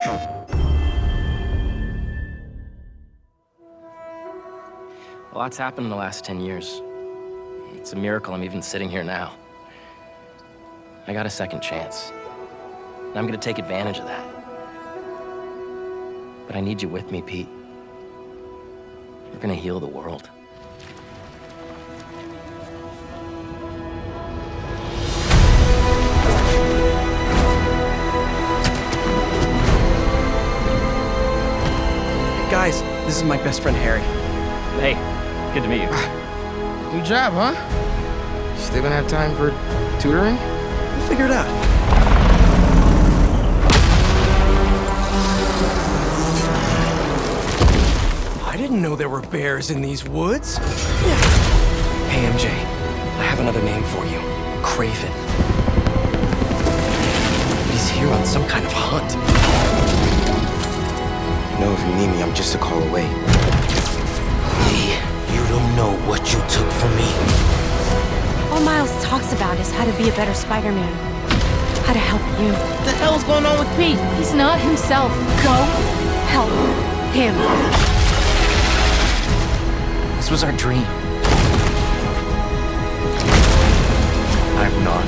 A lot's happened in the last 10 years. It's a miracle I'm even sitting here now. I got a second chance. And I'm gonna take advantage of that. But I need you with me, Pete. We're gonna heal the world. Hey guys, this is my best friend Harry. Hey, good to meet you. New job, huh? Still gonna have time for tutoring? We'll figure it out. I didn't know there were bears in these woods. Hey MJ, I have another name for you. Craven. He's here on some kind of hunt. You know, if you need me, I'm just a call away. Lee, you don't know what you took from me. All Miles talks about is how to be a better Spider-Man. How to help you. What the hell's going on with Pete? He's not himself. Go help him. This was our dream. I'm not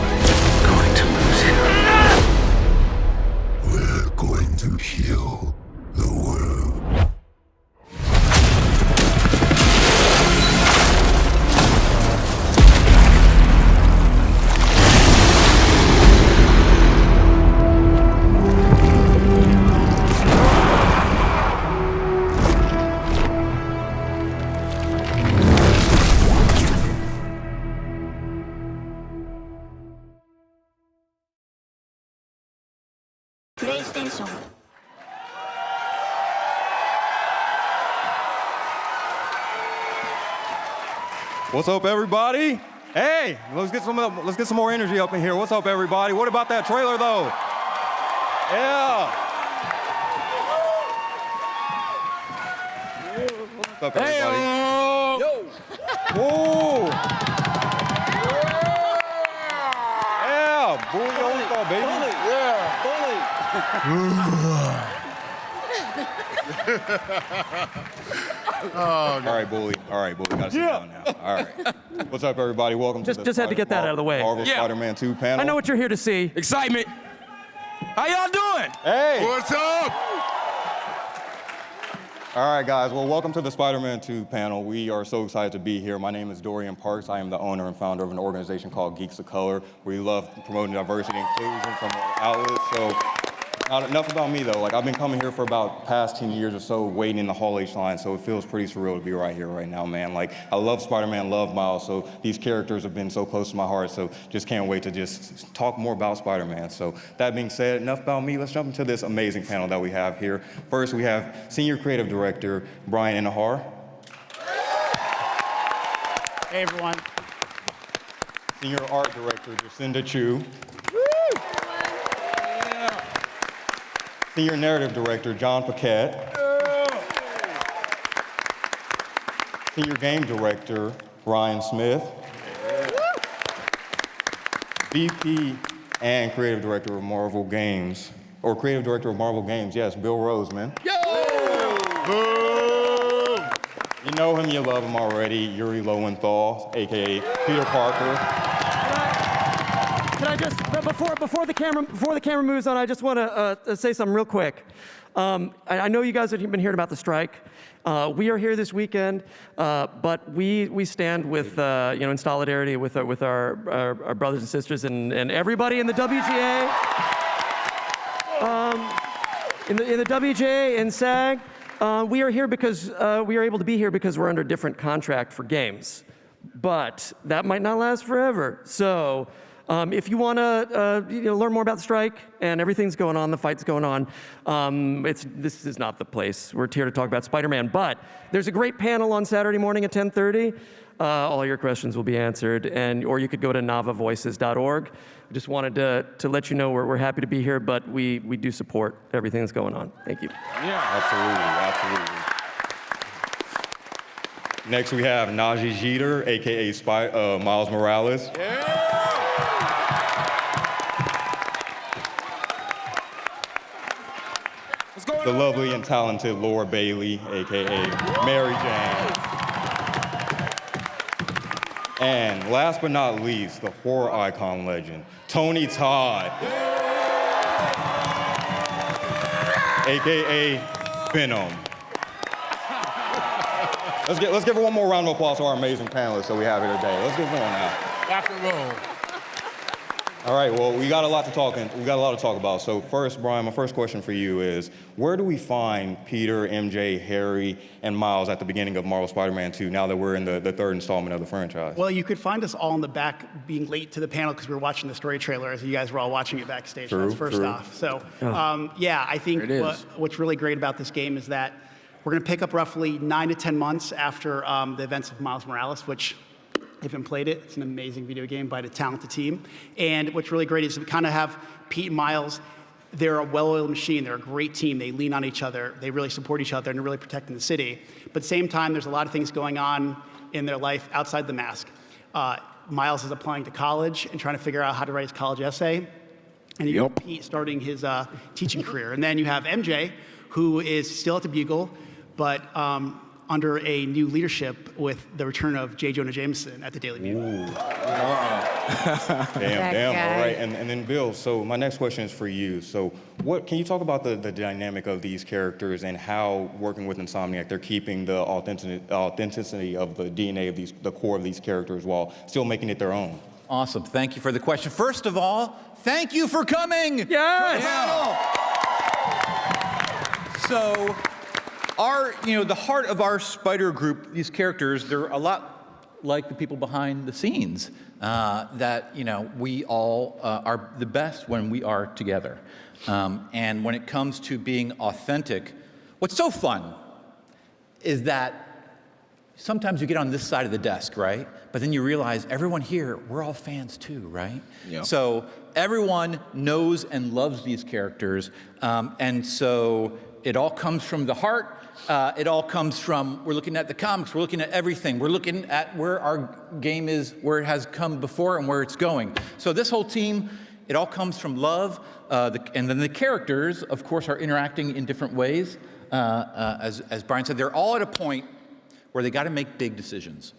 going to lose him. We're going to heal the world. PlayStation. What's up, everybody? Hey, let's get some more energy up in here. What's up, everybody? What about that trailer, though? Yeah. What's up, everybody? Hey, yo! Whoa! Yeah, Yuri Lowenthal, baby. All right, Bully. Gotta sit down now. All right. What's up, everybody? Welcome to the Just had to get that out of the way. Marvel Spider-Man 2 panel. I know what you're here to see. Excitement! How y'all doing? Hey! What's up? All right, guys. Well, welcome to the Spider-Man 2 panel. We are so excited to be here. My name is Dorian Parks. I am the owner and founder of an organization called Geeks of Color. We love promoting diversity and inclusion from outlets. So, enough about me, though. Like, I've been coming here for about past 10 years or so, waiting in the Hall H line, so it feels pretty surreal to be right here right now, man. Like, I love Spider-Man, love Miles, so these characters have been so close to my heart, so just can't wait to just talk more about Spider-Man. So, that being said, enough about me. Let's jump into this amazing panel that we have here. First, we have Senior Creative Director Bryan Intihar. Hey, everyone. Senior Art Director Jacinda Chew. Senior Narrative Director Jon Paquette. Senior Game Director Ryan Smith. VP and Creative Director of Marvel Games, or Creative Director of Marvel Games, yes, Bill Rosemann. You know him, you love him already, Yuri Lowenthal, AKA Peter Parker. Can I just, before the camera moves on, I just want to say something real quick. I know you guys have been hearing about the strike. We are here this weekend, but we stand with, in solidarity with our brothers and sisters and everybody in the WGA, in the WGA and SAG. We are here because we are able to be here because we're under a different contract for games, but that might not last forever. So. If you want to learn more about the strike and everything's going on, the fight's going on, this is not the place. We're here to talk about Spider-Man, but there's a great panel on Saturday morning at 10:30. All your questions will be answered, or you could go to navavoices.org. I just wanted to let you know we're happy to be here, but we do support everything that's going on. Thank you. Yeah, absolutely. Next we have Nadji Jeter, AKA Miles Morales. Yeah. the lovely and talented Laura Bailey, AKA Mary Jane. And last but not least, the horror icon legend, Tony Todd, AKA Venom. Let's give one more round of applause to our amazing panelists that we have here today. Let's give them one now. Rock and roll. All right, well, we got a lot to talk about. So first, Bryan, my first question for you is, where do we find Peter, MJ, Harry, and Miles at the beginning of Marvel Spider-Man 2, now that we're in the third installment of the franchise? Well, you could find us all in the back being late to the panel because we were watching the story trailer as you guys were all watching it backstage. True, That's first true. off. So, yeah, I think what's really great about this game is that we're going to pick up roughly 9 to 10 months after the events of Miles Morales, which, if you haven't played it, it's an amazing video game by a talented team. And what's really great is we kind of have Pete and Miles. They're a well-oiled machine. They're a great team. They lean on each other. They really support each other, and they're really protecting the city. But at the same time, there's a lot of things going on in their life outside the mask. Miles is applying to college and trying to figure out how to write his college essay. And you have Pete starting his teaching career. And then you have MJ, who is still at the Bugle, but under a new leadership with the return of J. Jonah Jameson at the Daily Bugle. Damn, all right. And then Bill, so my next question is for you. So can you talk about the dynamic of these characters and how, working with Insomniac, they're keeping the authenticity of the DNA of the core of these characters while still making it their own? Awesome, thank you for the question. First of all, thank you for coming. Yes! So, the heart of our Spider group, these characters, they're a lot like the people behind the scenes. We all are the best when we are together. And when it comes to being authentic, what's so fun is that sometimes you get on this side of the desk, right? But then you realize everyone here, we're all fans too, right? Yeah. So everyone knows and loves these characters. And so it all comes from the heart. It all comes from, we're looking at the comics, we're looking at everything. We're looking at where our game is, where it has come before and where it's going. So this whole team, it all comes from love. And then the characters, of course, are interacting in different ways. As Bryan said, they're all at a point where they got to make big decisions.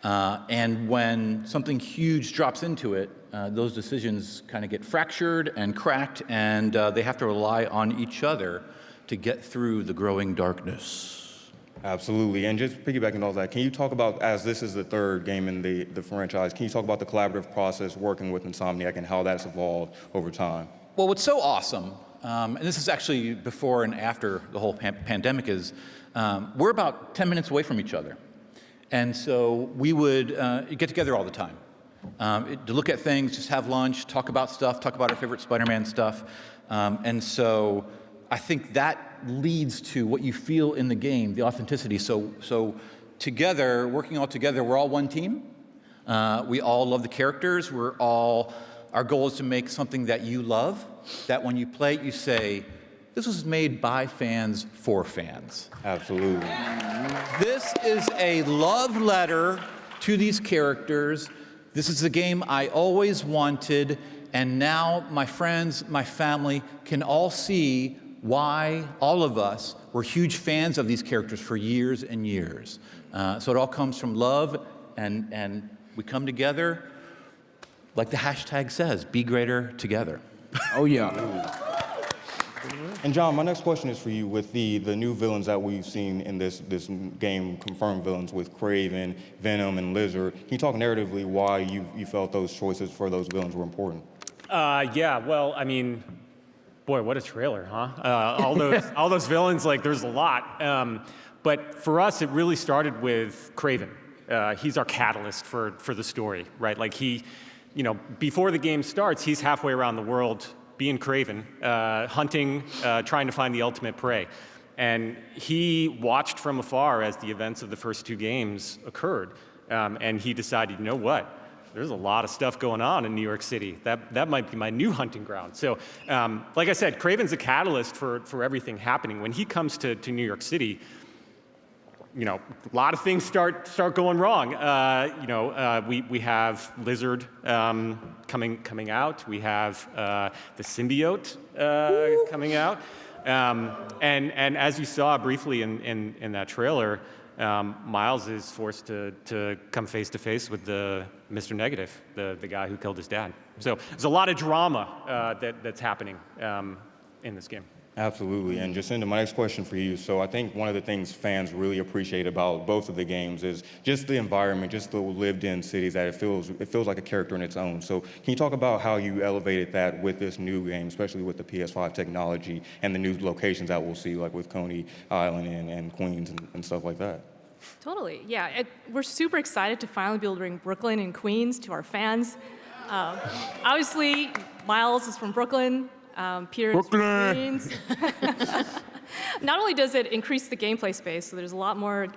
And when something huge drops into it, those decisions kind of get fractured and cracked, and they have to rely on each other to get through the growing darkness. Absolutely, and just piggybacking on that, can you talk about, as this is the third game in the franchise, can you talk about the collaborative process working with Insomniac and how that's evolved over time? Well, what's so awesome, and this is actually before and after the whole pandemic, is we're about 10 minutes away from each other. And so we would get together all the time to look at things, just have lunch, talk about stuff, talk about our favorite Spider-Man stuff. And so I think that leads to what you feel in the game, the authenticity. So together, working all together, we're all one team. We all love the characters. Our goal is to make something that you love, that when you play it, you say, this was made by fans for fans. Absolutely. This is a love letter to these characters. This is the game I always wanted, and now my friends, my family can all see why all of us were huge fans of these characters for years and years. So it all comes from love, and we come together, like the hashtag says, be greater together. Oh, yeah. And John, my next question is for you. With the new villains that we've seen in this game, confirmed villains with Kraven, Venom, and Lizard, can you talk narratively why you felt those choices for those villains were important? Yeah, well, I mean, boy, what a trailer, huh? All those villains, like, there's a lot. But for us, it really started with Kraven. He's our catalyst for the story, right? Like, before the game starts, he's halfway around the world being Kraven, hunting, trying to find the ultimate prey. And he watched from afar as the events of the first two games occurred. And he decided, you know what? There's a lot of stuff going on in New York City. That might be my new hunting ground. So, like I said, Kraven's a catalyst for everything happening. When he comes to New York City, a lot of things start going wrong. We have Lizard coming out. We have the symbiote coming out. And as you saw briefly in that trailer, Miles is forced to come face to face with the Mr. Negative, the guy who killed his dad. So there's a lot of drama that's happening in this game. Absolutely. And Jacinda, my next question for you. So I think one of the things fans really appreciate about both of the games is just the environment, just the lived-in cities, that it feels like a character in its own. So can you talk about how you elevated that with this new game, especially with the PS5 technology and the new locations that we'll see, like with Coney Island and Queens and stuff like that? Totally, yeah. We're super excited to finally be able to bring Brooklyn and Queens to our fans. Obviously, Miles is from Brooklyn. Peter is from Queens. Not only does it increase the gameplay space, so there's a lot more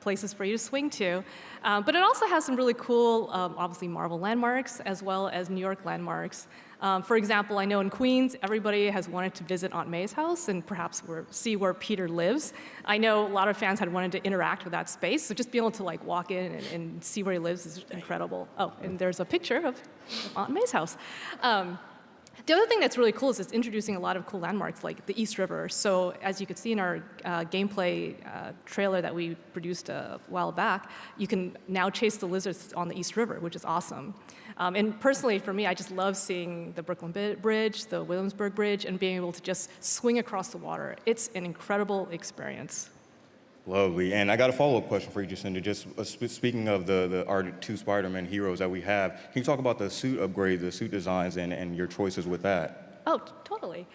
places for you to swing to, but it also has some really cool, obviously Marvel landmarks, as well as New York landmarks. For example, I know in Queens, everybody has wanted to visit Aunt May's house and perhaps see where Peter lives. I know a lot of fans had wanted to interact with that space, so just being able to like walk in and see where he lives is incredible. Oh, and there's a picture of Aunt May's house. The other thing that's really cool is it's introducing a lot of cool landmarks like the East River. So as you could see in our gameplay trailer that we produced a while back, you can now chase the lizards on the East River, which is awesome. And personally, for me, I just love seeing the Brooklyn Bridge, the Williamsburg Bridge, and being able to just swing across the water. It's an incredible experience. Lovely. And I got a follow-up question for you, Jacinda. Just speaking of our two Spider-Man heroes that we have, can you talk about the suit upgrades, the suit designs, and your choices with that? Oh, totally.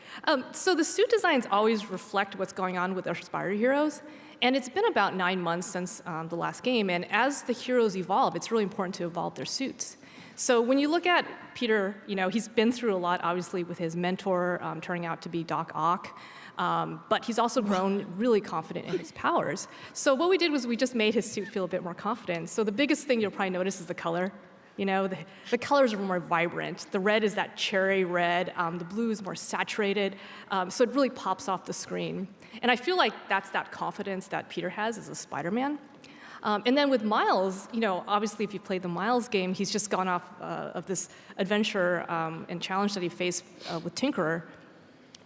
So the suit designs always reflect what's going on with our Spider heroes. And it's been about 9 months since the last game. And as the heroes evolve, it's really important to evolve their suits. So when you look at Peter, he's been through a lot, obviously, with his mentor turning out to be Doc Ock. But he's also grown really confident in his powers. So what we did was we just made his suit feel a bit more confident. So the biggest thing you'll probably notice is the color. The colors are more vibrant. The red is that cherry red. The blue is more saturated. So it really pops off the screen. And I feel like that's that confidence that Peter has as a Spider-Man. And then with Miles, obviously if you played the Miles game, he's just gone off of this adventure and challenge that he faced with Tinkerer.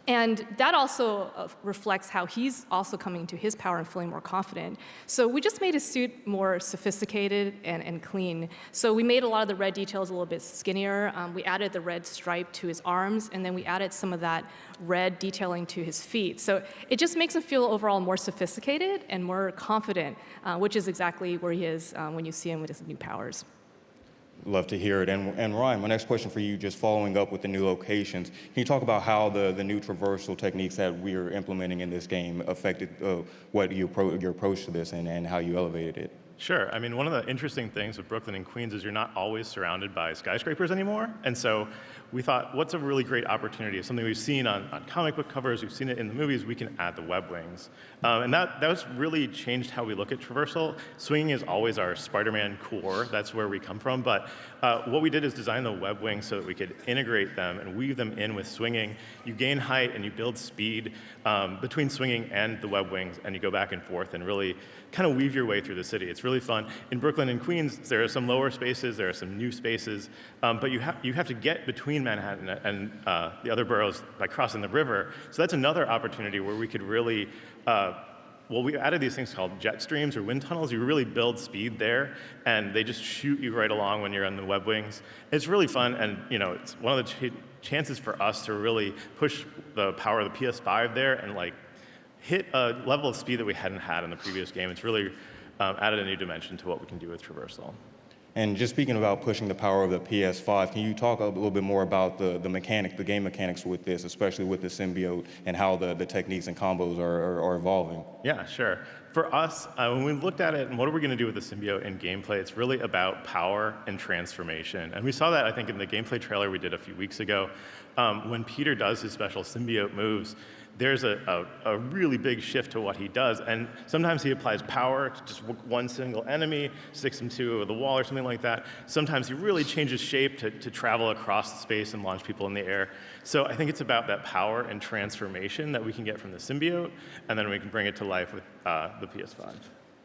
And that also reflects how he's also coming to his power and feeling more confident. So we just made his suit more sophisticated and clean. So we made a lot of the red details a little bit skinnier. We added the red stripe to his arms, and then we added some of that red detailing to his feet. So it just makes him feel overall more sophisticated and more confident, which is exactly where he is when you see him with his new powers. Love to hear it. And Ryan, my next question for you, just following up with the new locations, can you talk about how the new traversal techniques that we are implementing in this game affected your approach to this and how you elevated it? Sure. I mean, one of the interesting things with Brooklyn and Queens is you're not always surrounded by skyscrapers anymore. And so we thought, what's a really great opportunity? Something we've seen on comic book covers, we've seen it in the movies, we can add the web wings. And that's really changed how we look at traversal. Swinging is always our Spider-Man core. That's where we come from. But what we did is design the web wings so that we could integrate them and weave them in with swinging. You gain height and you build speed between swinging and the web wings, and you go back and forth and really kind of weave your way through the city. It's really fun. In Brooklyn and Queens, there are some lower spaces, there are some new spaces, but you have to get between Manhattan and the other boroughs by crossing the river. So that's another opportunity where we could really, we added these things called jet streams or wind tunnels. You really build speed there, and they just shoot you right along when you're on the web wings. It's really fun, and it's one of the chances for us to really push the power of the PS5 there and hit a level of speed that we hadn't had in the previous game. It's really added a new dimension to what we can do with traversal. And just speaking about pushing the power of the PS5, can you talk a little bit more about the game mechanics with this, especially with the symbiote and how the techniques and combos are evolving? Yeah, sure. For us, when we looked at it and what are we going to do with the symbiote in gameplay, it's really about power and transformation. And we saw that, I think, in the gameplay trailer we did a few weeks ago. When Peter does his special symbiote moves, there's a really big shift to what he does. And sometimes he applies power to just one single enemy, sticks him to the wall or something like that. Sometimes he really changes shape to travel across the space and launch people in the air. So I think it's about that power and transformation that we can get from the symbiote, and then we can bring it to life with the PS5.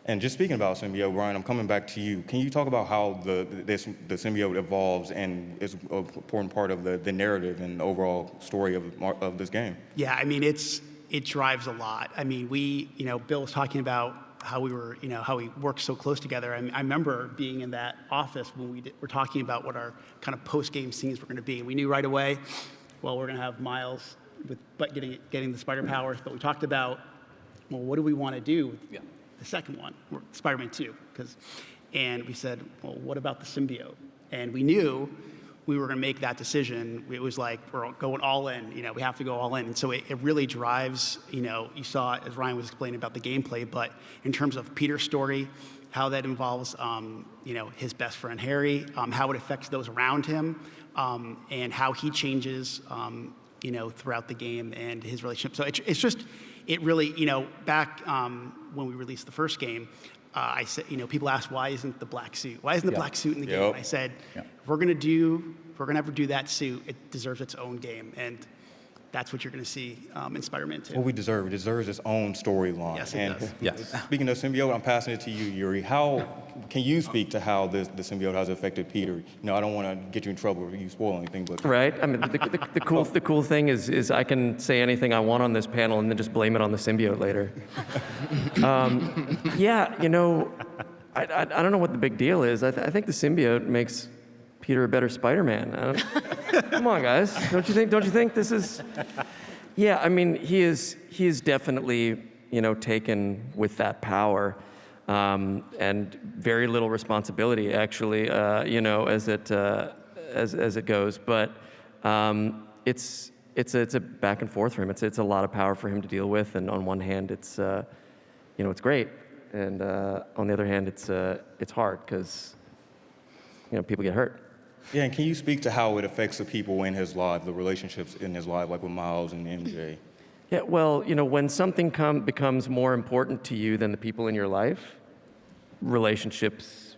And just speaking about symbiote, Bryan, I'm coming back to you. Can you talk about how the symbiote evolves and is an important part of the narrative and the overall story of this game? Yeah, I mean, it's it drives a lot. I mean, Bill was talking about how we worked so close together. I remember being in that office when we were talking about what our kind of post-game scenes were going to be. We knew right away, well, we're going to have Miles getting the spider powers, but we talked about, well, what do we want to do with the second one, Spider-Man 2? And we said, well, what about the symbiote? And we knew we were going to make that decision. It was like, we're going all in, we have to go all in. And so it really drives, you saw, as Ryan was explaining about the gameplay, but in terms of Peter's story, how that involves, his best friend Harry, how it affects those around him, and how he changes, throughout the game and his relationship. So it's just, it really, back when we released the first game, I said, people asked, why isn't the black suit? Why isn't the black suit in the game? I said, if we're gonna ever do that suit, it deserves its own game. And that's what you're gonna see in Spider-Man 2. What we deserve. It deserves its own storyline. Yes, it does. Yes. Speaking of symbiote, I'm passing it to you, Yuri. How can you speak to how the symbiote has affected Peter? I don't want to get you in trouble if you spoil anything, but right. I mean, the cool thing is I can say anything I want on this panel and then just blame it on the symbiote later. Yeah, I don't know what the big deal is. I think the symbiote makes Peter a better Spider-Man. Come on, guys. Don't you think this is? Yeah, I mean, he is definitely, taken with that power, and very little responsibility, actually, as it goes. But it's a back and forth for him. It's a lot of power for him to deal with, and on one hand, it's great, and on the other hand, it's hard because people get hurt. Yeah, and can you speak to how it affects the people in his life, the relationships in his life, like with Miles and MJ? Yeah, well, when something becomes more important to you than the people in your life, relationships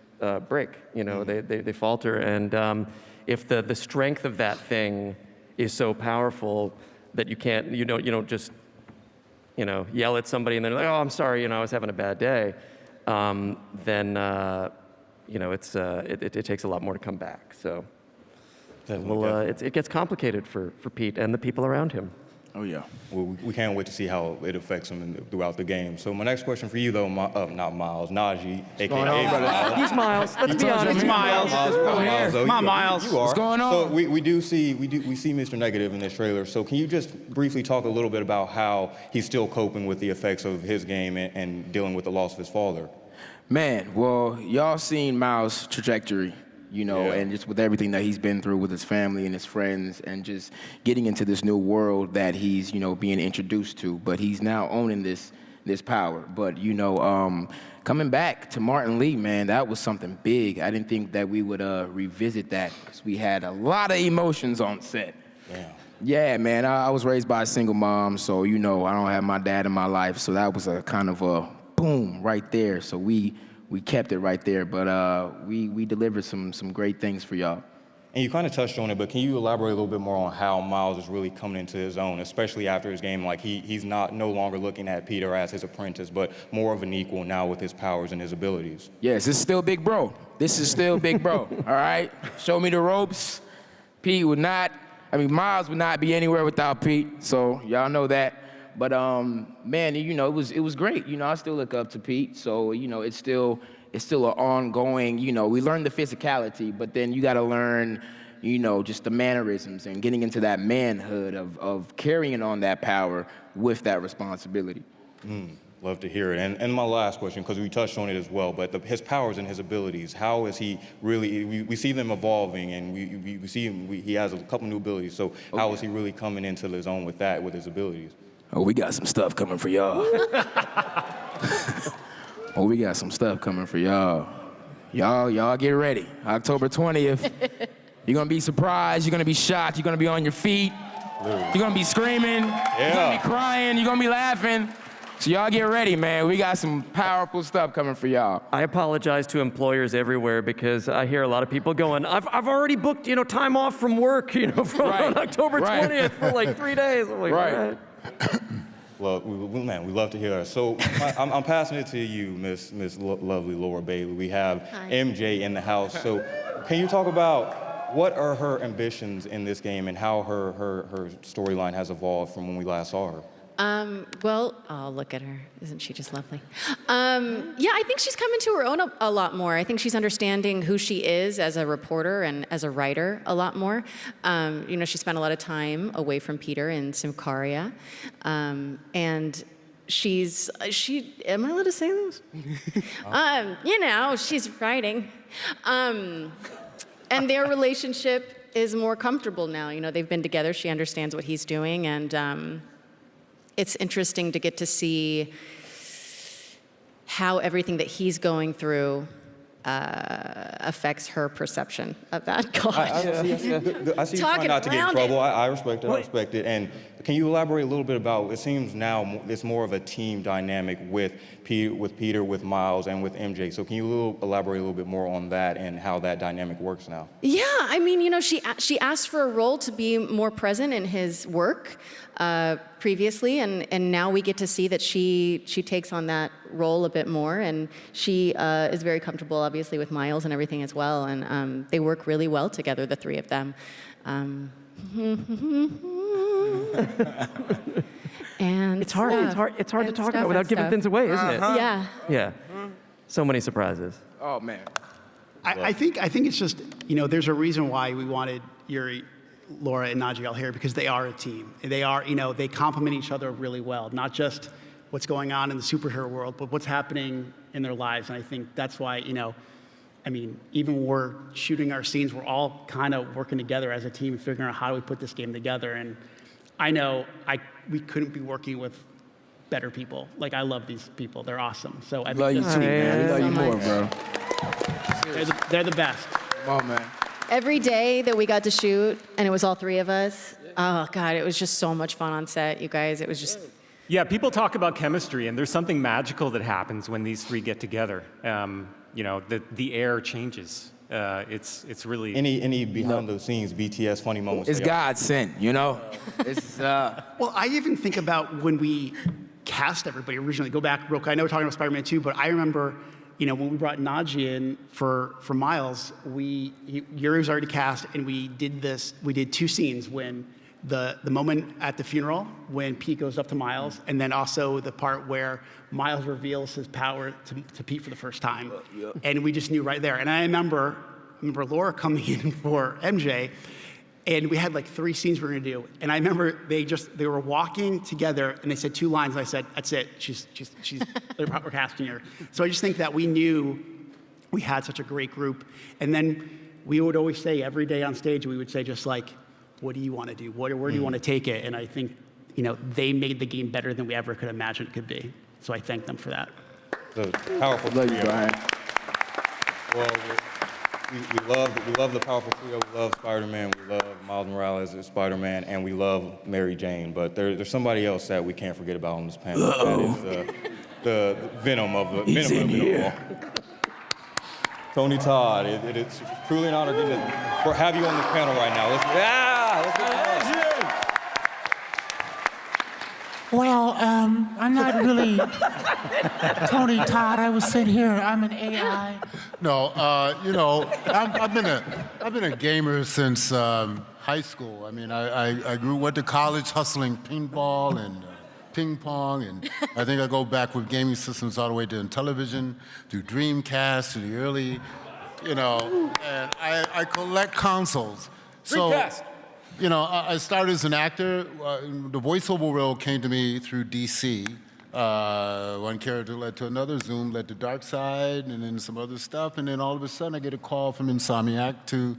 break. They falter, and if the strength of that thing is so powerful that you don't just yell at somebody and they're like, oh, I'm sorry, I was having a bad day, then it takes a lot more to come back. So, it gets complicated for Pete and the people around him. Oh yeah. Well, we can't wait to see how it affects him throughout the game. So my next question for you, though, not Miles, Najji, aka Miles. He's Miles. Let's be honest. He's Miles. Come on, Miles. You are. What's going on? So we see Mr. Negative in this trailer. So can you just briefly talk a little bit about how he's still coping with the effects of his game and dealing with the loss of his father? Man, well, y'all seen Miles' trajectory, and just with everything that he's been through with his family and his friends and just getting into this new world that he's, being introduced to. But he's now owning this power. But, coming back to Martin Lee, man, that was something big. I didn't think that we would revisit that because we had a lot of emotions on set. Yeah. Yeah, man, I was raised by a single mom, so, I don't have my dad in my life. So that was a kind of a boom right there. So we kept it right there, but we delivered some great things for y'all. And you kind of touched on it, but can you elaborate a little bit more on how Miles is really coming into his own, especially after his game? Like he's no longer looking at Peter as his apprentice, but more of an equal now with his powers and his abilities. Yes, this is still big bro. This is still big bro. All right, show me the ropes. Miles would not be anywhere without Pete. So y'all know that. But man, it was great. I still look up to Pete. So it's still an ongoing. We learn the physicality, but then you got to learn, just the mannerisms and getting into that manhood of carrying on that power with that responsibility. Love to hear it. And my last question, because we touched on it as well, but his powers and his abilities, how is he really, we see them evolving, and we see him, he has a couple new abilities, so how is he really coming into his own with that, with his abilities? Oh, we got some stuff coming for y'all. We got some stuff coming for y'all. Y'all get ready. October 20th, you're gonna be surprised, you're gonna be shocked, you're gonna be on your feet, you're gonna be screaming, you're gonna be crying, you're gonna be laughing. So y'all get ready, man. We got some powerful stuff coming for y'all. I apologize to employers everywhere because I hear a lot of people going, I've already booked, time off from work, on October 20th for like 3 days. I'm like, all right. Well, we love to hear that. So I'm passing it to you, Miss Lovely Laura Bailey. We have MJ in the house. So can you talk about what are her ambitions in this game and how her storyline has evolved from when we last saw her? Well, oh, look at her. Isn't she just lovely? Yeah, I think she's coming to her own a lot more. I think she's understanding who she is as a reporter and as a writer a lot more. She spent a lot of time away from Peter in Symkaria. And am I allowed to say this? She's writing. And their relationship is more comfortable now. They've been together. She understands what he's doing. And it's interesting to get to see how everything that he's going through affects her perception of that God. I see you trying not to get in trouble. I respect it. I respect it. And can you elaborate a little bit about? It seems now it's more of a team dynamic with Peter, with Miles, and with MJ. So can you elaborate a little bit more on that and how that dynamic works now? Yeah, I mean, she asked for a role to be more present in his work previously, and now we get to see that she takes on that role a bit more, and she is very comfortable, obviously, with Miles and everything as well, and they work really well together, the three of them. And it's hard to talk about without giving things away, isn't it? Yeah. Yeah. So many surprises. Oh man. I think it's just, there's a reason why we wanted Yuri, Laura, and Nadji all here, because they are a team. They are, they complement each other really well, not just what's going on in the superhero world, but what's happening in their lives. And I think that's why, even when we're shooting our scenes, we're all kind of working together as a team and figuring out how do we put this game together. And I know we couldn't be working with better people. Like, I love these people. They're awesome. So I love you too, man. We love you more, bro. They're the best. Come on, man. Every day that we got to shoot, and it was all three of us, oh, God, it was just so much fun on set, you guys. It was just... Yeah, people talk about chemistry, and there's something magical that happens when these three get together. The air changes. It's really... Any behind the scenes BTS funny moments? It's God sent, It's Well, I even think about when we cast everybody originally. Go back real quick. I know we're talking about Spider-Man 2, but I remember, when we brought Nadji in for Miles, Yuri was already cast, and we did two scenes when the moment at the funeral when Pete goes up to Miles, and then also the part where Miles reveals his power to Pete for the first time. And we just knew right there. And I remember Laura coming in for MJ, and we had like 3 scenes we were gonna do. And I remember they were walking together, and they said 2 lines, and I said, that's it, we're casting her. So I just think that we knew we had such a great group. And then we would always say every day on stage, we would say just like, what do you want to do? Where do you want to take it? And I think, they made the game better than we ever could imagine it could be. So I thank them for that. The powerful love you, Bryan. Well, we love the powerful trio. We love Spider-Man. We love Miles Morales as Spider-Man, and we love Mary Jane. But there's somebody else that we can't forget about on this panel. Uh-oh. That is the Venom of the Venom of all. Tony Todd. It's truly an honor to have you on this panel right now. Let's get Well, I'm not really Tony Todd. I was sitting here. I'm an AI. No, I've been a gamer since high school. I mean, I went to college hustling paintball and ping pong, and I think I go back with gaming systems all the way to Intellivision, to Dreamcast, to the early, and I collect consoles. Dreamcast. I started as an actor. The voiceover role came to me through DC. One character led to another, Zoom led to Dark Side, and then some other stuff, and then all of a sudden I get a call from Insomniac to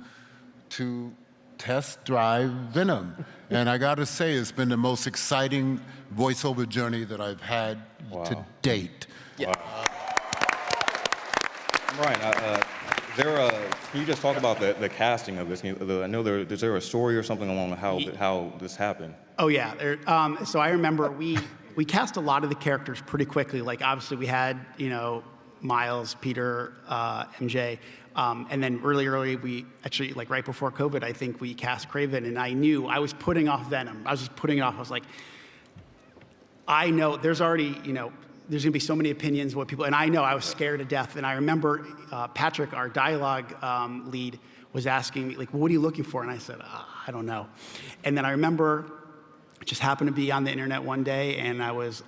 test drive Venom. And I gotta say, it's been the most exciting voiceover journey that I've had to date. Yeah. Bryan, can you just talk about the casting of this? I know is there a story or something along how this happened? Oh yeah. So I remember we cast a lot of the characters pretty quickly. Like obviously we had Miles, Peter, MJ, and then early we actually like right before COVID I think we cast Kraven, and I knew I was putting off Venom. I was just putting it off. I was like, I know there's already there's gonna be so many opinions, what people, and I know I was scared to death. And I remember Patrick, our dialogue lead, was asking me, like, well, what are you looking for? And I said, I don't know. And then I remember just happened to be on the internet one day, and I was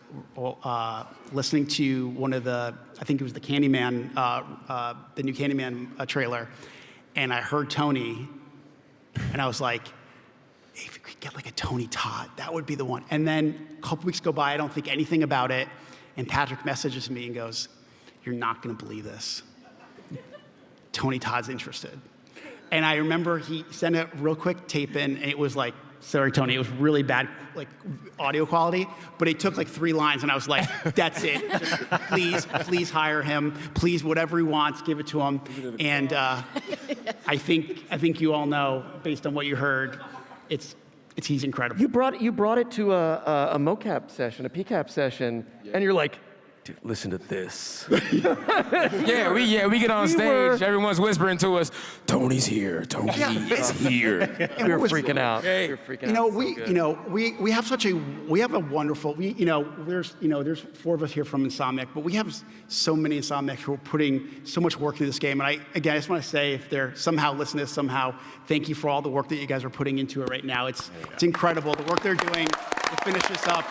listening to one of the, I think it was the Candyman, the new Candyman trailer, and I heard Tony, and I was like, hey, if we could get like a Tony Todd, that would be the one. And then a couple weeks go by, I don't think anything about it, and Patrick messages me and goes, you're not gonna believe this. Tony Todd's interested. And I remember he sent a real quick tape in, and it was like, sorry, Tony, it was really bad, like, audio quality, but it took like 3 lines, and I was like, that's it. Just, please hire him. Please, whatever he wants, give it to him. And I think you all know, based on what you heard, he's incredible. You brought it to a mocap session, a PCAP session, and you're like, dude, listen to this. Yeah, we get on stage. Everyone's whispering to us, Tony's here. Tony is here. We were freaking out. We were freaking out. We have a wonderful. There's 4 of us here from Insomniac, but we have so many Insomniacs who are putting so much work into this game. And I just want to say, if they're somehow listening to this, somehow, thank you for all the work that you guys are putting into it right now. It's incredible. The work they're doing to finish this up.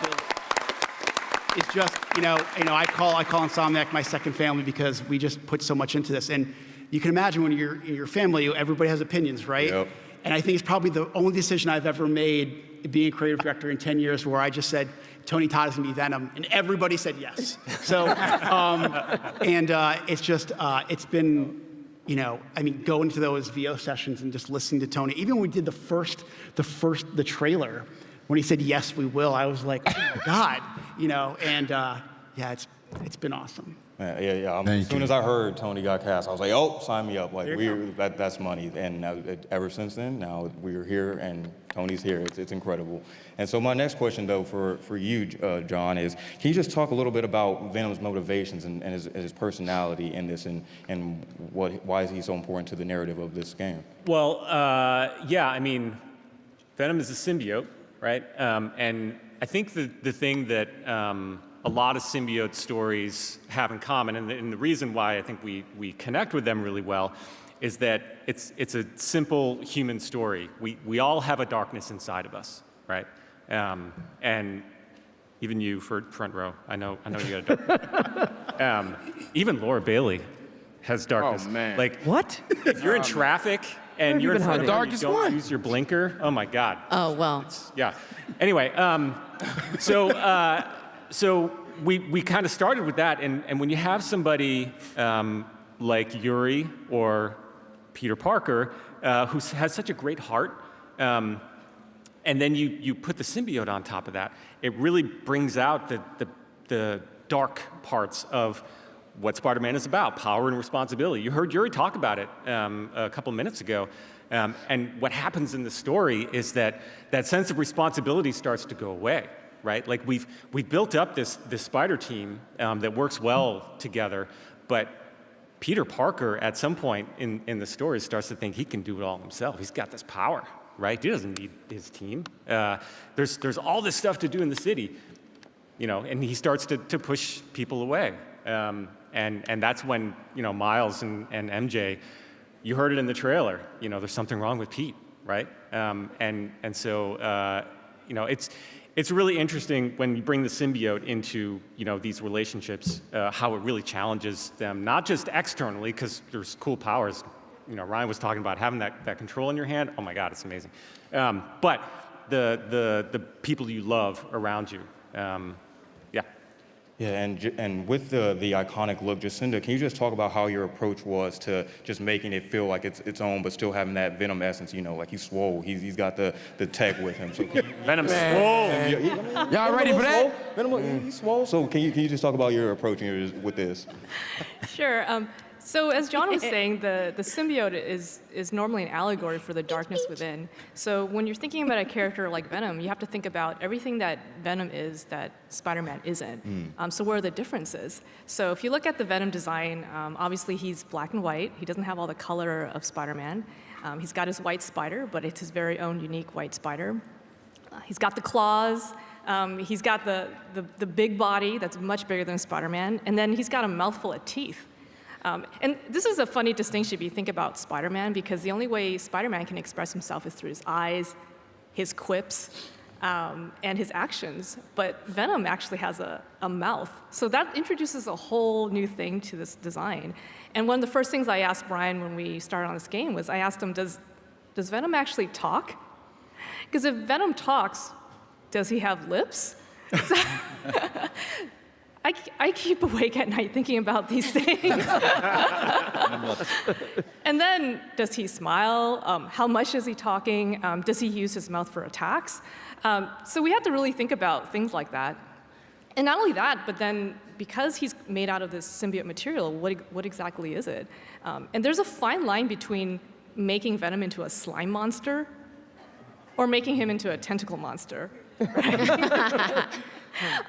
It's just, I call Insomniac my second family because we just put so much into this. And you can imagine when you're in your family, everybody has opinions, right? Yep. And I think it's probably the only decision I've ever made being a creative director in 10 years where I just said, Tony Todd is gonna be Venom, and everybody said yes. So, it's just, it's been, going to those VO sessions and just listening to Tony. Even when we did the trailer, when he said, yes, we will, I was like, oh my God, it's been awesome. Yeah. As soon as I heard Tony got cast, I was like, oh, sign me up. Like, that's money. And ever since then, now we're here and Tony's here. It's incredible. And so my next question, though, for you, John, is can you just talk a little bit about Venom's motivations and his personality in this and why is he so important to the narrative of this game? Well, Venom is a symbiote, right? And I think the thing that a lot of symbiote stories have in common, and the reason why I think we connect with them really well, is that it's a simple human story. We all have a darkness inside of us, right? And even you, for front row, I know you got a dark. Even Laura Bailey has darkness. Oh man! Like what? If you're in traffic and you're in front of you, you don't use your blinker. Oh my God. Oh well. Yeah. Anyway, so we kind of started with that, and when you have somebody like Yuri or Peter Parker, who has such a great heart, and then you put the symbiote on top of that, it really brings out the dark parts of what Spider-Man is about, power and responsibility. You heard Yuri talk about it a couple minutes ago. And what happens in the story is that sense of responsibility starts to go away, right? Like we've built up this spider team that works well together, but Peter Parker at some point in the story starts to think he can do it all himself. He's got this power, right? He doesn't need his team. There's all this stuff to do in the city, and he starts to push people away. And that's when, Miles and MJ, you heard it in the trailer, there's something wrong with Pete, right? So it's really interesting when you bring the symbiote into, these relationships, how it really challenges them, not just externally, because there's cool powers. Ryan was talking about having that control in your hand. Oh my God, it's amazing. But the people you love around you. Yeah, and with the iconic look, Jacinda, can you just talk about how your approach was to just making it feel like it's its own, but still having that Venom essence? Like he's swole, he's got the tech with him. So Venom's swole. Y'all ready for that? Venom, he's swole. So can you just talk about your approach with this? Sure. So as John was saying, the symbiote is normally an allegory for the darkness within. So when you're thinking about a character like Venom, you have to think about everything that Venom is that Spider-Man isn't. So where are the differences? So if you look at the Venom design, obviously he's black and white. He doesn't have all the color of Spider-Man. He's got his white spider, but it's his very own unique white spider. He's got the claws. He's got the big body that's much bigger than Spider-Man. And then he's got a mouthful of teeth. And this is a funny distinction if you think about Spider-Man, because the only way Spider-Man can express himself is through his eyes, his quips. and his actions, but Venom actually has a mouth. So that introduces a whole new thing to this design. And one of the first things I asked Bryan when we started on this game was I asked him, does Venom actually talk? Because if Venom talks, does he have lips? I keep awake at night thinking about these things. And then, does he smile? How much is he talking? Does he use his mouth for attacks? So we had to really think about things like that. And not only that, but then because he's made out of this symbiote material, what exactly is it? And there's a fine line between making Venom into a slime monster or making him into a tentacle monster. Right?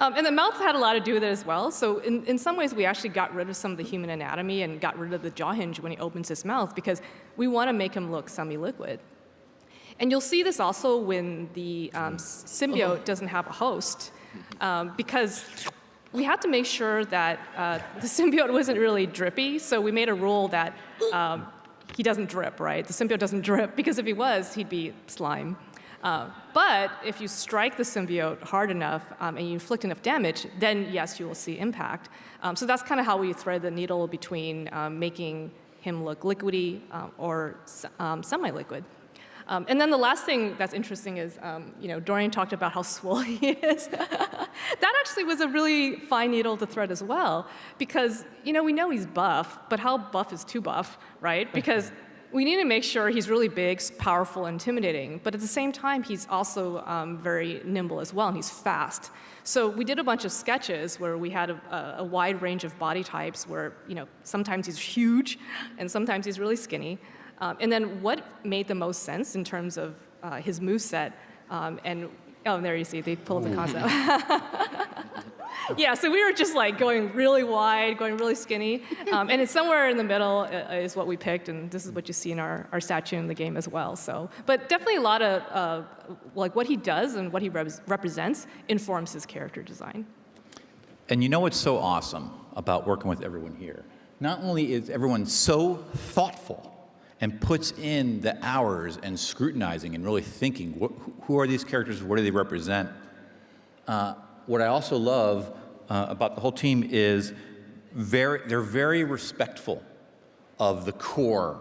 And the mouth had a lot to do with it as well. So in some ways, we actually got rid of some of the human anatomy and got rid of the jaw hinge when he opens his mouth because we want to make him look semi-liquid. And you'll see this also when the symbiote doesn't have a host, because we had to make sure that the symbiote wasn't really drippy. So we made a rule that he doesn't drip, right? The symbiote doesn't drip, because if he was, he'd be slime. But if you strike the symbiote hard enough and you inflict enough damage, then yes, you will see impact. So that's kind of how we thread the needle between making him look liquidy or semi-liquid. And then the last thing that's interesting is, Dorian talked about how swole he is. That actually was a really fine needle to thread as well, because, we know he's buff, but how buff is too buff, right? Because we need to make sure he's really big, powerful, intimidating, but at the same time, he's also very nimble as well, and he's fast. So we did a bunch of sketches where we had a wide range of body types where, sometimes he's huge, and sometimes he's really skinny. And then what made the most sense in terms of his moveset, and there you see, they pulled up the concept. Yeah, so we were just like going really wide, going really skinny, and it's somewhere in the middle is what we picked, and this is what you see in our statue in the game as well. So, but definitely a lot of like what he does and what he represents informs his character design. And what's so awesome about working with everyone here? Not only is everyone so thoughtful and puts in the hours and scrutinizing and really thinking, who are these characters, what do they represent? What I also love about the whole team is they're very respectful of the core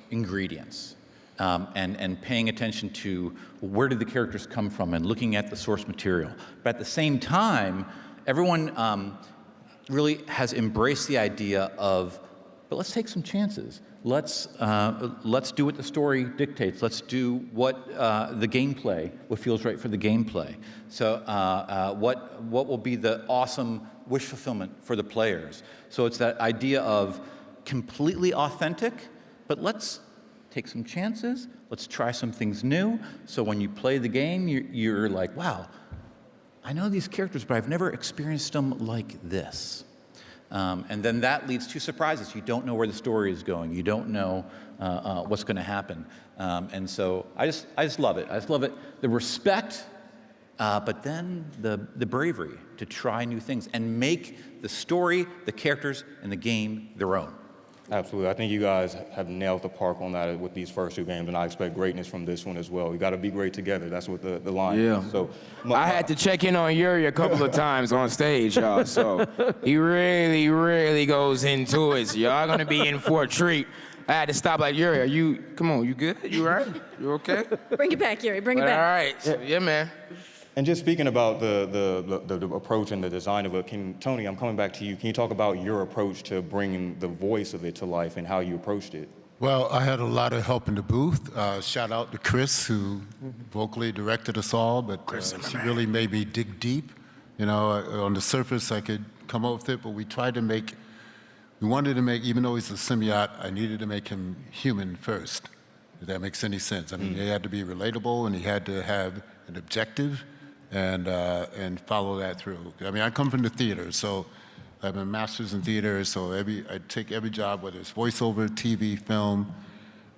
ingredients and paying attention to where did the characters come from and looking at the source material. But at the same time, everyone really has embraced the idea of, but let's take some chances. Let's do what the story dictates. Let's do what what feels right for the gameplay. So what will be the awesome wish fulfillment for the players. So it's that idea of completely authentic, but let's take some chances. Let's try some things new. So when you play the game, you're like, wow, I know these characters, but I've never experienced them like this. And then that leads to surprises. You don't know where the story is going. You don't know what's going to happen. And so I just love it. I just love it. The respect, but then the bravery to try new things and make the story, the characters, and the game their own. Absolutely. I think you guys have nailed the park on that with these first two games, and I expect greatness from this one as well. We got to be great together. That's what the line is. So I had to check in on Yuri a couple of times on stage, y'all. So he really, really goes into it. So y'all gonna be in for a treat. I had to stop like, Yuri, come on, you good? You all right? You okay? Bring it back, Yuri, bring it back. All right, yeah, man. And just speaking about the approach and the design of it, Tony, I'm coming back to you. Can you talk about your approach to bringing the voice of it to life and how you approached it? Well, I had a lot of help in the booth. Shout out to Chris, who vocally directed us all, but she really made me dig deep. On the surface, I could come up with it, but we wanted to make, even though he's a symbiote, I needed to make him human first, if that makes any sense. I mean, he had to be relatable, and he had to have an objective, and follow that through. I mean, I come from the theater, so I have a master's in theater, so I take every job, whether it's voiceover, TV, film,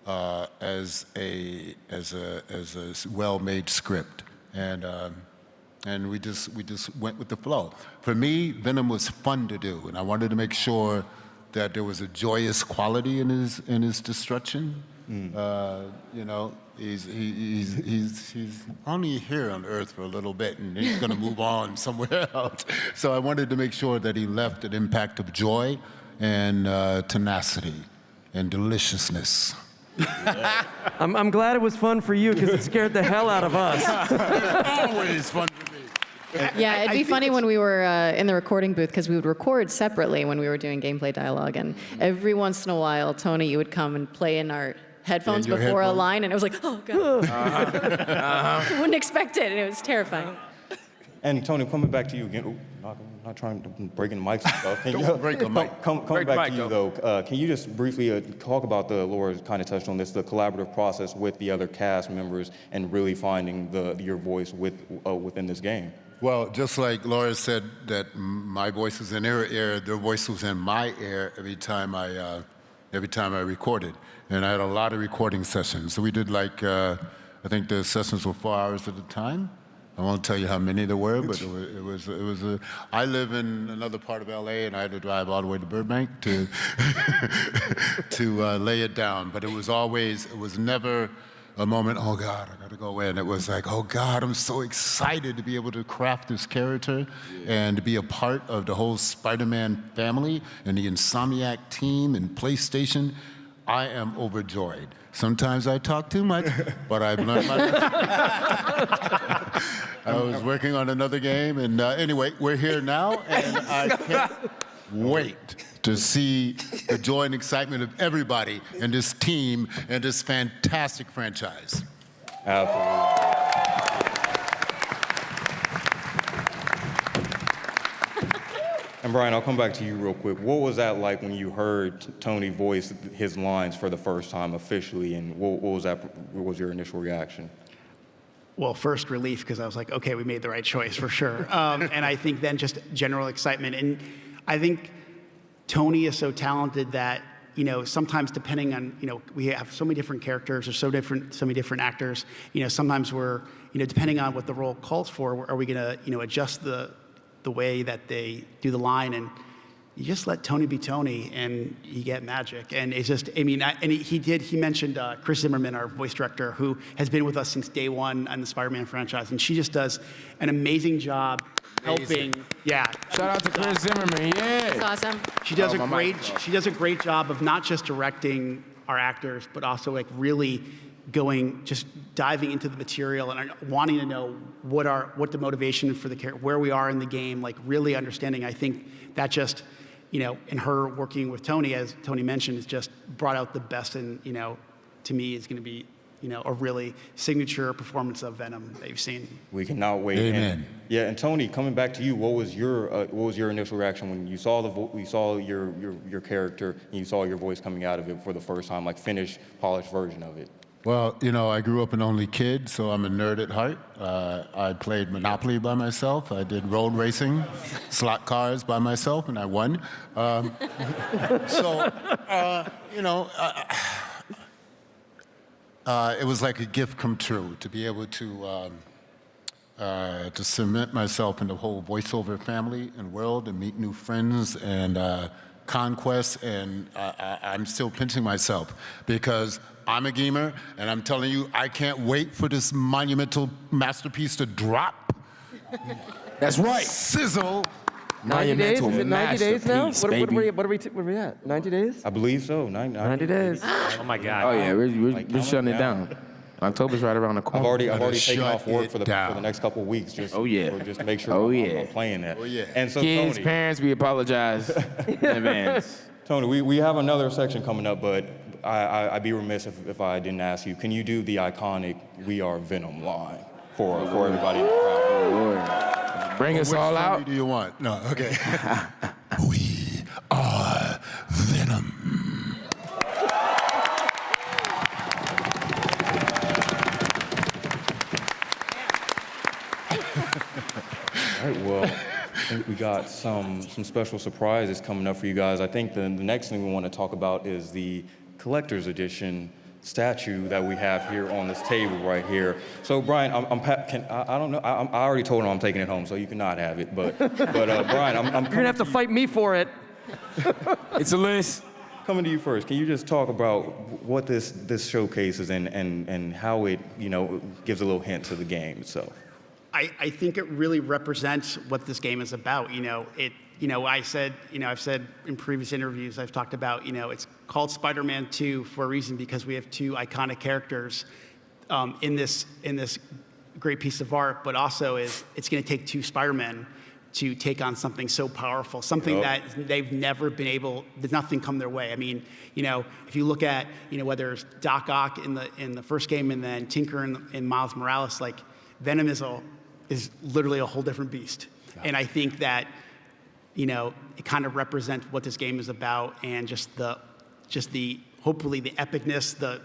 as a well-made script, and we just went with the flow. For me, Venom was fun to do, and I wanted to make sure that there was a joyous quality in his destruction, You know, he's only here on Earth for a little bit, and he's going to move on somewhere else. So I wanted to make sure that he left an impact of joy and tenacity and deliciousness. I'm glad it was fun for you because it scared the hell out of us. Always fun for me. Yeah, it'd be funny when we were in the recording booth because we would record separately when we were doing gamelay dialogue, and every once in a while, Tony, you would come and play in our headphones before a line, and it was like, oh god, I wouldn't expect it, and it was terrifying. And Tony, coming back to you again, not trying to breaking the mics and stuff. Can you break the mic. Coming back to you though, can you just briefly talk about Laura kind of touched on this, the collaborative process with the other cast members and really finding your voice within this game? Well, just like Laura said that my voice was in her ear, their voice was in my ear every time I recorded. And I had a lot of recording sessions. So we did like, I think the sessions were 4 hours at a time. I won't tell you how many there were, but it was I live in another part of LA, and I had to drive all the way to Burbank to lay it down. But it was never a moment, oh God, I gotta go in. It was like, oh God, I'm so excited to be able to craft this character and to be a part of the whole Spider-Man family and the Insomniac team and PlayStation. I am overjoyed. Sometimes I talk too much, but I've learned my lesson. I was working on another game, and anyway, we're here now, and I can't wait to see the joy and excitement of everybody in this team and this fantastic franchise. Absolutely. And Bryan, I'll come back to you real quick. What was that like when you heard Tony voice his lines for the first time officially, and what was your initial reaction? Well, first relief, because I was like, okay, we made the right choice for sure. And I think then just general excitement. And I think Tony is so talented that, you know, sometimes depending on, you know, we have so many different characters or so many different actors, you know, sometimes we're, you know, depending on what the role calls for, are we going to, you know, adjust the way that they do the line, and you just let Tony be Tony and you get magic. And it's just, I mean, he mentioned Chris Zimmerman, our voice director, who has been with us since day one on the Spider-Man franchise, and she just does an amazing job helping. Yeah. Shout out to Chris Zimmerman, yeah. That's awesome. She does a great job of not just directing our actors, but also like really just diving into the material and wanting to know what the motivation for the character, where we are in the game, like really understanding. I think that just, you know, in her working with Tony, as Tony mentioned, has just brought out the best. And, you know, to me, is going to be, you know, a really signature performance of Venom that you've seen. We cannot wait. Amen. And Tony, coming back to you, what was your initial reaction when you saw your character and you saw your voice coming out of it for the first time, like finished, polished version of it? Well, you know, I grew up an only kid, so I'm a nerd at heart. I played Monopoly by myself. I did road racing, slot cars by myself, and I won. You know, it was like a gift come true to be able to cement myself in the whole voiceover family and world and meet new friends and conquests. And I'm still pinching myself because I'm a gamer, and I'm telling you, I can't wait for this monumental masterpiece to drop. That's right. Sizzle. 90 days? Is it 90 days now? What are we at? 90 days? I believe so. 90 days. Oh my God. Oh yeah, we're shutting it down. October's right around the corner. I've already taken off work for the next couple of weeks just to make sure I'm playing that. Oh yeah. And so Kids, Tony, parents, we apologize in advance. Tony, we have another section coming up, but I'd be remiss if I didn't ask you, can you do the iconic "We Are Venom" line for everybody in the crowd? Lord. Bring us all out. What do you want? No, okay. We are Venom. All right, well, I think we got some special surprises coming up for you guys. I think the next thing we want to talk about is the collector's edition statue that we have here on this table right here. So Bryan, I don't know. I already told him I'm taking it home, so you cannot have it. But Bryan, You're gonna have to fight me for it. It's a list. coming to you first, can you just talk about what this showcases and how it, gives a little hint to the game itself? I think it really represents what this game is about. I've said in previous interviews, I've talked about, it's called Spider-Man 2 for a reason, because we have two iconic characters in this great piece of art, but also it's going to take two Spider-Men to take on something so powerful, something that they've never been able, there's nothing come their way. I mean, if you look at, whether it's Doc Ock in the first game and then Tinker in Miles Morales, like Venom is literally a whole different beast. Yeah. And I think that, it kind of represents what this game is about, and just the hopefully the epicness, that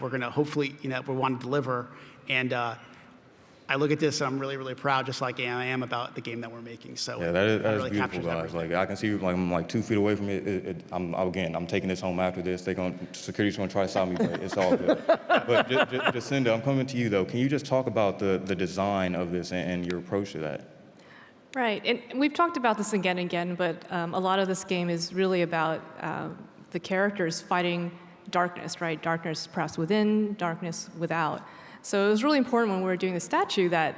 we're gonna hopefully, we want to deliver. And I look at this and I'm really, really proud, just like I am about the game that we're making. So yeah, that is really beautiful, guys. Like, I can see you, I'm like 2 feet away from it. I'm taking this home after this. Security's gonna try to stop me, but it's all good. But Jacinda, I'm coming to you though. Can you just talk about the design of this and your approach to that? Right, and we've talked about this again and again, but a lot of this game is really about the characters fighting darkness, right? Darkness perhaps within, darkness without. So it was really important when we were doing the statue that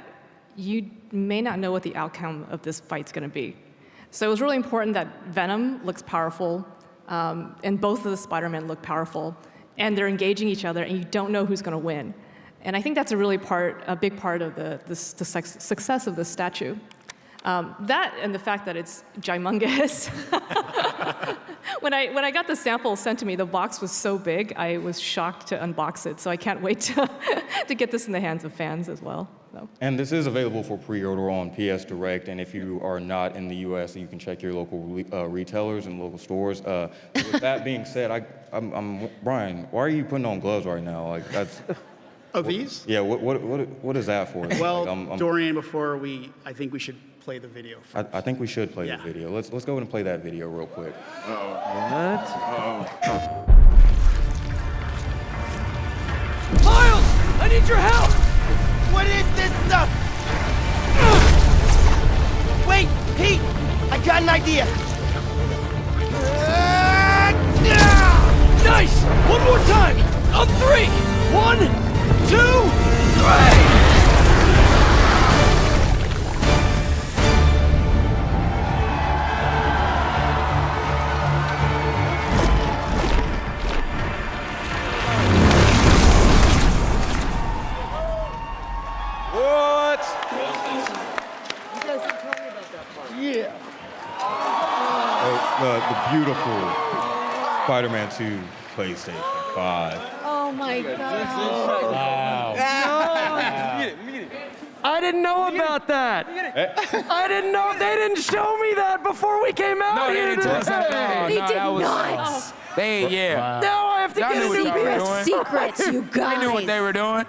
you may not know what the outcome of this fight's gonna be. So it was really important that Venom looks powerful, and both of the Spider-Men look powerful, and they're engaging each other, and you don't know who's gonna win. And I think that's a big part of the success of this statue. That and the fact that it's gymongous. When I got the sample sent to me, the box was so big, I was shocked to unbox it. So I can't wait to get this in the hands of fans as well. So. And this is available for pre-order on PS Direct, and if you are not in the U.S., you can check your local retailers and local stores. With that being said, I'm Bryan. Why are you putting on gloves right now? Like that's. Oh, these? Yeah. What is that for? Well, like, Dorian, I think we should play the video first. I think we should play the video. Let's go ahead and play that video real quick. Miles, I need your help. What is this stuff? Wait, Pete, I got an idea. Nice! One more time! On 3! 1, 2, 3! The beautiful Spider-Man 2 PlayStation 5. Oh my God. Wow. I didn't know about that. I didn't know. They didn't show me that before we came out here today. They did not. Now I have to get secret secrets, you guys. They knew what they were doing.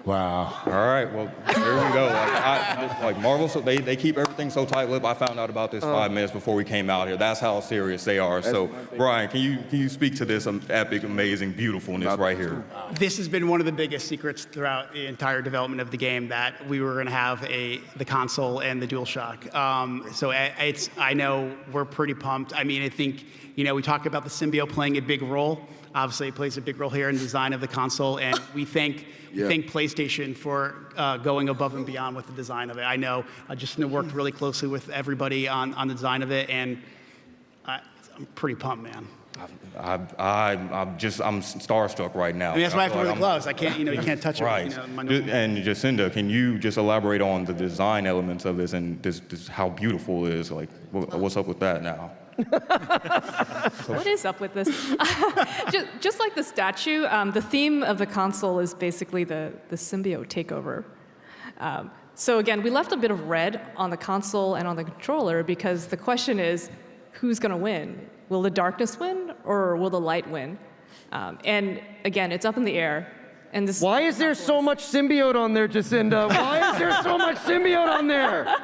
Wow. All right. Well, there we go. Like Marvel, so they keep everything so tight-lipped. I found out about this 5 minutes before we came out here. That's how serious they are. So, Bryan, can you speak to this epic, amazing, beautifuln's right here? This has been one of the biggest secrets throughout the entire development of the game, that we were going to have the console and the DualShock. I know we're pretty pumped. I mean, I think, we talk about the symbiote playing a big role. Obviously, it plays a big role here in the design of the console, and we thank PlayStation for going above and beyond with the design of it. I know Jacinda worked really closely with everybody on the design of it, and I'm pretty pumped, man. I'm starstruck right now. I mean, that's why I have to wear the gloves. I can't, you can't touch it. Right. And Jacinda, can you just elaborate on the design elements of this and this how beautiful it is? Like, what's up with that now? What is up with this? just like the statue, the theme of the console is basically the symbiote takeover. So again, we left a bit of red on the console and on the controller because the question is, who's going to win? Will the darkness win or will the light win? And again, it's up in the air. And this Why is there so much symbiote on there, Jacinda? Why is there so much symbiote on there?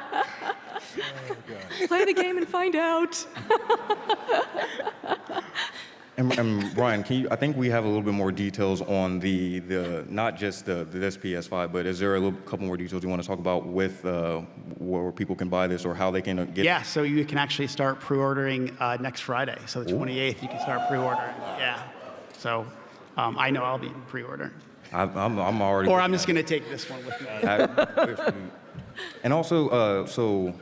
Play the game and find out. And Bryan, I think we have a little bit more details on the not just this PS5, but is there a couple more details you want to talk about with where people can buy this or how they can get? Yeah, so you can actually start pre-ordering next Friday. So the 28th, you can start pre-ordering. Yeah. So I know I'll be pre-ordering. I'm already. Or I'm just going to take this one with me. And also, so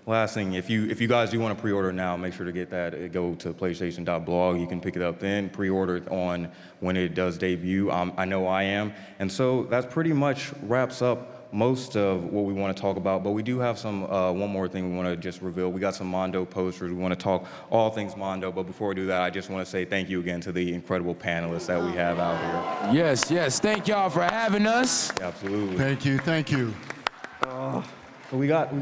last thing, if you guys do want to pre-order now, make sure to get that. Go to PlayStation.blog. You can pick it up then. Pre-order it on when it does debut. I know I am. And so that pretty much wraps up most of what we want to talk about, but we do have some one more thing we want to just reveal. We got some Mondo posters. We want to talk all things Mondo, but before we do that, I just want to say thank you again to the incredible panelists that we have out here. Yes, thank y'all for having us. Absolutely. Thank you. So we got that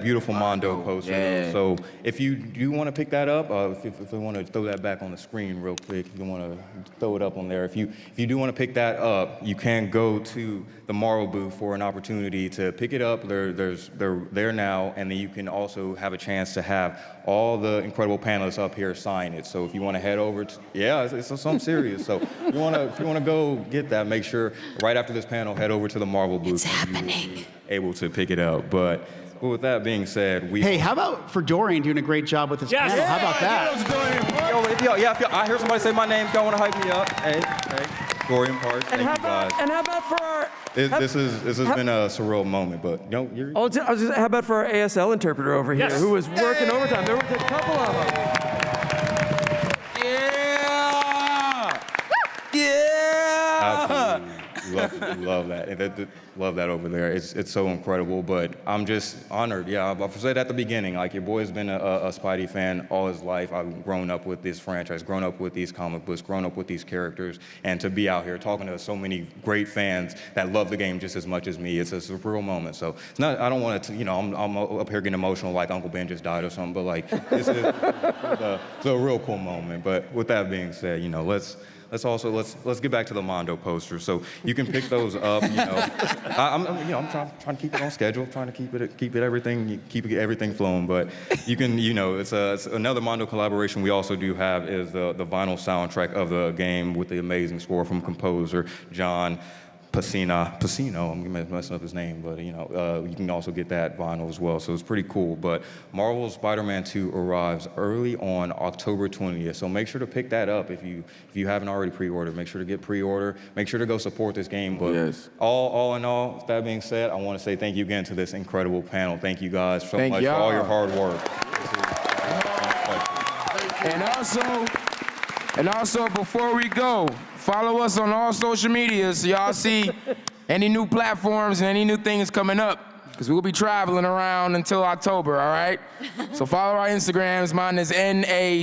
beautiful Mondo poster. Yeah. So if you do want to pick that up, if you want to throw that back on the screen real quick, if you want to throw it up on there. If you do want to pick that up, you can go to the Marvel booth for an opportunity to pick it up. They're there now, and then you can also have a chance to have all the incredible panelists up here sign it. So if you want to head over to, it's something serious. So if you want to go get that, make sure right after this panel, head over to the Marvel booth. It's happening. Able to pick it up, but with that being said, Hey, how about for Dorian doing a great job with this panel? How about that? I hear somebody say my name. Y'all want to hype me up? Hey, Dorian Parks. And how about for our? This has been a surreal moment, but Yuri. How about for our ASL interpreter over here, who was working overtime? There were a couple of them. Yeah. Absolutely. Love that. Love that over there. It's so incredible, but I'm just honored. Yeah, I've said at the beginning, like your boy's been a Spidey fan all his life. I've grown up with this franchise, grown up with these comic books, grown up with these characters, and to be out here talking to so many great fans that love the game just as much as me, it's a surreal moment. So it's not. I don't want to. I'm up here getting emotional like Uncle Ben just died or something, but like it's a real cool moment. But with that being said, let's get back to the Mondo poster. So you can pick those up. I'm trying to keep it on schedule, trying to keep everything flowing. But you can, it's another Mondo collaboration we also do have is the vinyl soundtrack of the game with the amazing score from composer Jon Paquette. I'm messing up his name, but you can also get that vinyl as well. So it's pretty cool. But Marvel's Spider-Man 2 arrives early on October 20th. So make sure to pick that up if you haven't already pre-ordered. Make sure to get pre-order. Make sure to go support this game. But all in all, with that being said, I want to say thank you again to this incredible panel. Thank you guys so much for all your hard work. And also, before we go, follow us on all social media so y'all see any new platforms and any new things coming up, because we'll be traveling around until October, all right? So follow our Instagrams. Mine is NAJJITO.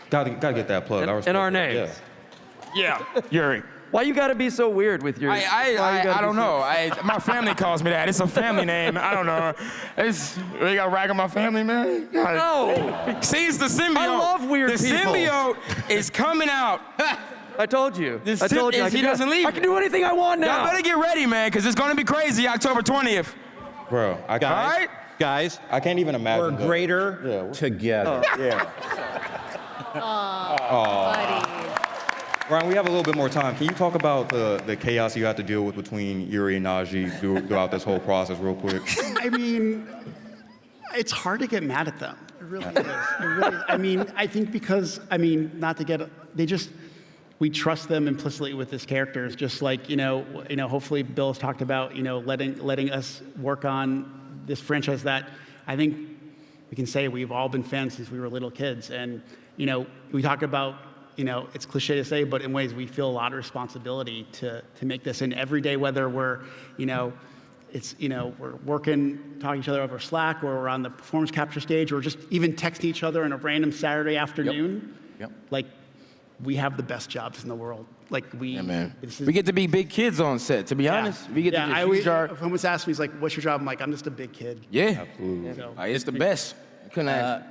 Gotta get that plug. And our names. Yeah, Yuri. Why you gotta be so weird with your? I don't know. My family calls me that. It's a family name. I don't know. They got rag on my family, man. No. See, it's the symbiote. I love weird people. The symbiote is coming out. I told you. He doesn't leave. I can do anything I want now. Y'all better get ready, man, because it's gonna be crazy October 20th. Bro, Guys, I can't even imagine. We're greater together. Buddy. Bryan, we have a little bit more time. Can you talk about the chaos you have to deal with between Yuri and Nadji throughout this whole process real quick? I mean, it's hard to get mad at them. It really is. I mean, I think because, we trust them implicitly with this character. It's just like, hopefully Bill has talked about, letting us work on this franchise that I think we can say we've all been fans since we were little kids. And, we talk about, it's cliche to say, but in ways we feel a lot of responsibility to make this. And every day, whether we're, we're working, talking to each other over Slack, or we're on the performance capture stage, or just even texting each other on a random Saturday afternoon, like we have the best jobs in the world. Like we get to be big kids on set. To be honest, we get to just use our. If someone asks me, he's like, "What's your job?" I'm like, "I'm just a big kid." Yeah, absolutely. So, it's the best. Couldn't ask.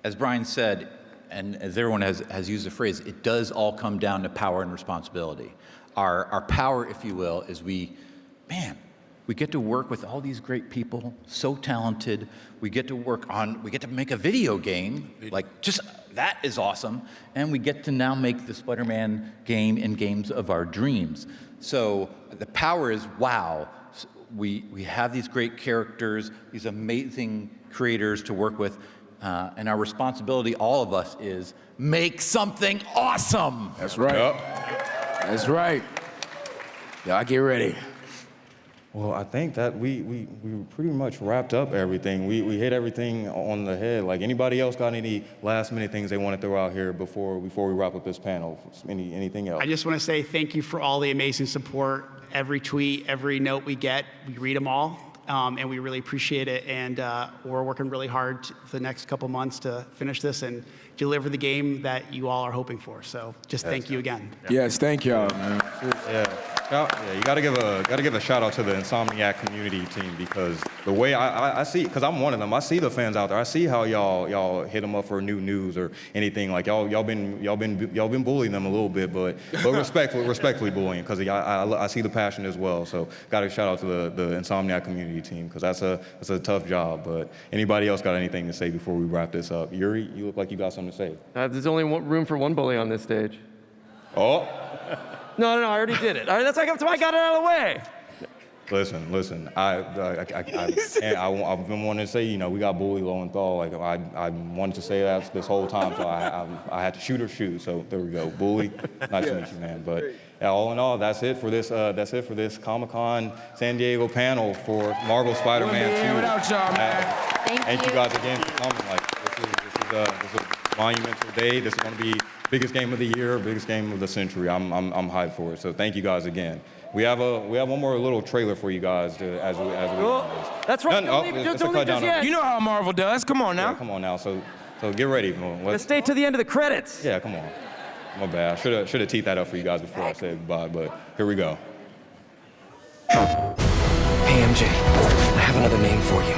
As Bryan said, and as everyone has used the phrase, it does all come down to power and responsibility. Our power, if you will, is We get to work with all these great people, so talented. We get to make a video game, like just that is awesome. And we get to now make the Spider-Man game and games of our dreams. So the power is, wow, we have these great characters, these amazing creators to work with, and our responsibility, all of us, is make something awesome. That's right. Yep. That's right. Y'all get ready. Well, I think that we pretty much wrapped up everything. We hit everything on the head. Like, anybody else got any last minute things they want to throw out here before we wrap up this panel? Anything else? I just want to say thank you for all the amazing support. Every tweet, every note we get, we read them all, and we really appreciate it. And we're working really hard for the next couple months to finish this and deliver the game that you all are hoping for. So just thank you again. Yes, thank y'all, man. Yeah, you gotta give a shout out to the Insomniac community team, because the way I see, because I'm one of them, I see the fans out there. I see how y'all hit them up for new news or anything. Like y'all been bullying them a little bit, but respectfully bullying, because I see the passion as well. So gotta shout out to the Insomniac community team, because that's a tough job. But anybody else got anything to say before we wrap this up? Yuri, you look like you got something to say. There's only room for one bully on this stage. Oh. No, I already did it. All right, that's why I got it out of the way. Listen. I've been wanting to say, we got Bully Lowenthal. Like, I wanted to say that this whole time, so I had to shoot or shoot. So there we go, Bully. Nice to meet you, man. But yeah, all in all, that's it for this Comic-Con San Diego panel for Marvel Spider-Man 2. Without y'all, man. Thank you guys again for coming. Like, this is a monumental day. This is going to be biggest game of the year, biggest game of the century. I'm hyped for it. So thank you guys again. We have one more little trailer for you guys as we That's right. Don't leave this yet. You know how Marvel does. Come on now. Yeah, come on now. So get ready. Let's stay to the end of the credits. Yeah, come on. My bad. I should have teed that up for you guys before I said goodbye, but here we go. Hey, MJ, I have another name for you.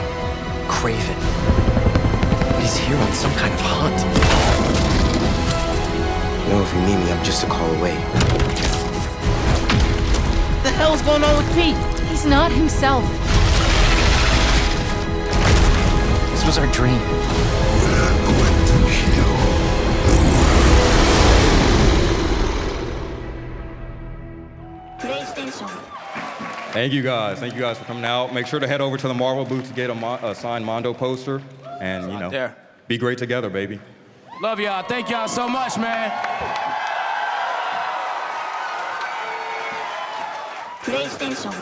Craven. He's here on some kind of hunt. You know, if you need me, I'm just a call away. What the hell's going on with Pete? He's not himself. This was our dream. We're going to heal PlayStation. Thank you guys for coming out. Make sure to head over to the Marvel booth to get a signed Mondo poster, and be great together, baby. Love y'all. Thank y'all so much, man. PlayStation.